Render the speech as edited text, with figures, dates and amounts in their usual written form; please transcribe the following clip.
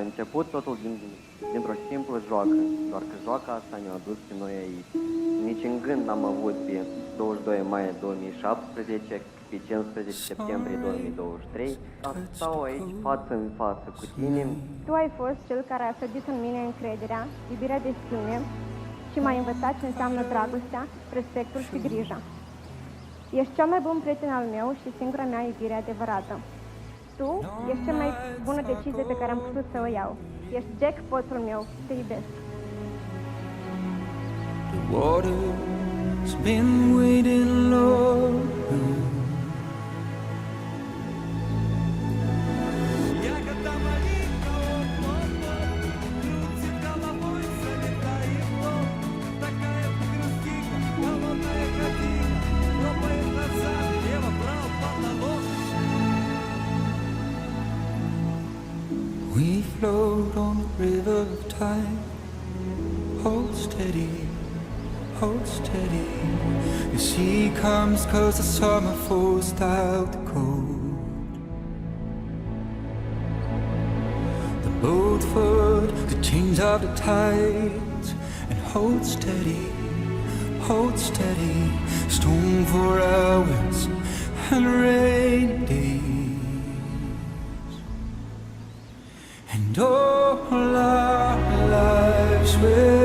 început totul dintr-o simplă joacă, doar că joaca asta ne-a adus pe noi aici. Nici în gând n-am avut pe 22 mai 2017, pe 15 septembrie 2023, dar stau aici față în față cu tine. Tu ai fost cel care a sădit în mine încrederea, iubirea de sine și m-ai învățat ce înseamnă dragostea, respectul și grija. Ești cel mai bun prieten al meu și singura mea iubire adevărată. Tu ești cea mai bună decizie pe care am putut să o iau. Ești jackpotul meu, te iubesc. The water's been waiting long. We float on the river of time. Hold steady, hold steady. The sea comes 'cause the summer forced out the cold. The boat foot the change of the tides. And hold steady, hold steady. Storm for hours and rainy days. And all our lives will